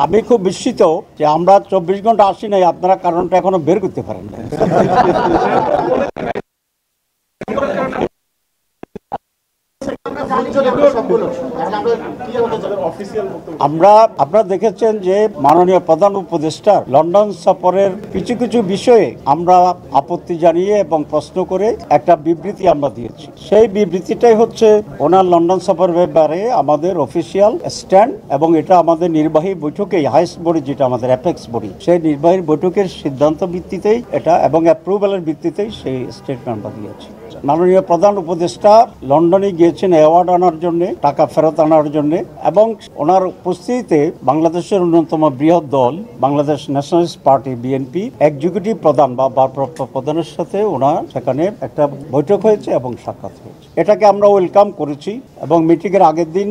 আমি খুব বিস্মিত যে আমরা 24 ঘন্টা আসি নাই, আপনারা কারণটা এখনো বের করতে পারেন না। আপনারা দেখেছেন যে মাননীয় প্রধান উপদেষ্টা লন্ডন সফরের কিছু কিছু বিষয়ে আমরা আপত্তি জানিয়ে এবং প্রশ্ন করে একটা বিবৃতি আমরা দিয়েছি। সেই বিবৃতিটাই হচ্ছে ওনার লন্ডন সফরের ব্যাপারে আমাদের অফিসিয়াল স্ট্যান্ড, এবং এটা আমাদের নির্বাহী বৈঠকে হাইস্ট বডি, যেটা আমাদের অ্যাপেক্স বডি, সেই নির্বাহী বৈঠকের সিদ্ধান্ত ভিত্তিতেই এটা এবং অ্যাপ্রুভালের ভিত্তিতেই সেই স্টেটমেন্ট আমরা দিয়েছি। মাননীয় প্রধান উপদেষ্টা লন্ডনে গিয়েছেন অ্যাওয়ার্ড আনার জন্য, টাকা ফেরত আনার জন্য, এবং ওনার উপস্থিতিতে বাংলাদেশের অন্যতম বৃহৎ দল Bangladesh nationalist party BNP executive প্রধান বা ভারপ্রাপ্ত প্রধানের সাথে ওনার সেখানে একটা বৈঠক হয়েছে এবং সাক্ষাৎ হয়েছে। এটাকে আমরা ওয়েলকাম করেছি এবং মিটিংয়ের আগের দিন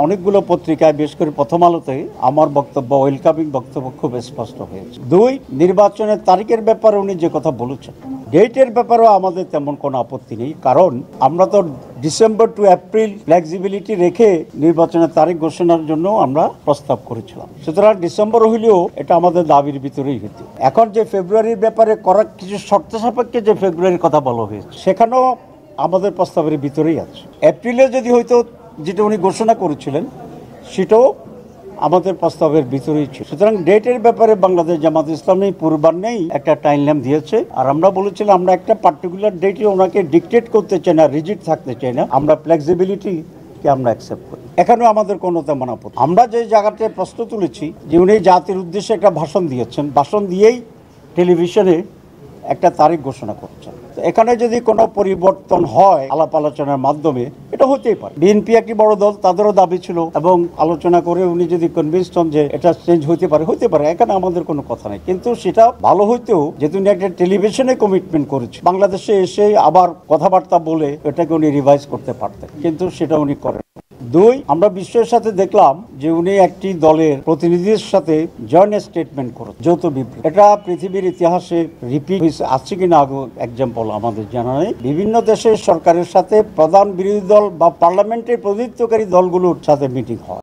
অনেকগুলো পত্রিকায়, বিশেষ করে প্রথম আলোতে আমার বক্তব্য, ওয়েলকামিং বক্তব্য খুব স্পষ্ট হয়েছে। 2, নির্বাচনের তারিখের ব্যাপারে উনি যে কথা বলেছেন, ডেটের ব্যাপারেও আমাদের তেমন কোনো আপত্তি নেই, কারণ আমরা তো ডিসেম্বর টু এপ্রিল ফ্লেক্সিবিলিটি রেখে নির্বাচনের তারিখ ঘোষণার জন্য আমরা প্রস্তাব করেছিলাম। সুতরাং ডিসেম্বর হইলেও এটা আমাদের দাবির ভিতরেই হতো। এখন যে ফেব্রুয়ারির ব্যাপারে করার কিছু শর্ত সাপেক্ষে যে ফেব্রুয়ারির কথা বলা হয়েছে, সেখানেও আমাদের প্রস্তাবের ভিতরেই আছে। এপ্রিলে যদি হয়তো যেটা উনি ঘোষণা করেছিলেন সেটাও আমাদের প্রস্তাবের ভিতরেই ছিল। সুতরাং ডেটের ব্যাপারে বাংলাদেশ জামাত ইসলামী পূর্বাহ্নেই একটা টাইমলাইন দিয়েছে, আর আমরা বলেছিলাম আমরা একটা পার্টিকুলার ডেটে ওনাকে ডিকটেট করতে চাই না, রিজিড থাকতে চাই না, আমরা ফ্লেক্সিবিলিটিকে আমরা অ্যাকসেপ্ট করি। এখানেও আমাদের কোনো তেমন আপত্তি। আমরা যে জায়গাতে প্রশ্ন তুলেছি যে উনি জাতির উদ্দেশ্যে একটা ভাষণ দিয়েছেন, ভাষণ দিয়েই টেলিভিশনে একটা তারিখ ঘোষণা করছেন। এখানে যদি কোনো পরিবর্তন হয় আলাপ আলোচনার মাধ্যমে, এটা হতেই পারে। বিএনপি একটি বড় দল, তাদেরও দাবি ছিল, এবং আলোচনা করে উনি যদি কনভিন্সড হন যে এটা চেঞ্জ হতে পারে, এখানে আমাদের কোনো কথা নেই। কিন্তু সেটা ভালো হইতেও যেহেতু উনি একটা টেলিভিশনে কমিটমেন্ট করেছে, বাংলাদেশে এসে আবার কথাবার্তা বলে এটাকে উনি রিভাইজ করতে পারতেন, কিন্তু সেটা উনি করেন। 2, আমরা বিশ্বের সাথে দেখলাম যে উনি একটি দলের প্রতিনিধির সাথে জয়েন্ট স্টেটমেন্ট করেন, যৌথ বিবৃতি। এটা পৃথিবীর ইতিহাসে রিপিট আছে কিনা এক্সাম্পল আমাদের জানা নেই। বিভিন্ন দেশের সরকারের সাথে প্রধান বিরোধী দল বা পার্লামেন্টের প্রতিনিধিত্বকারী দলগুলোর সাথে মিটিং হয়।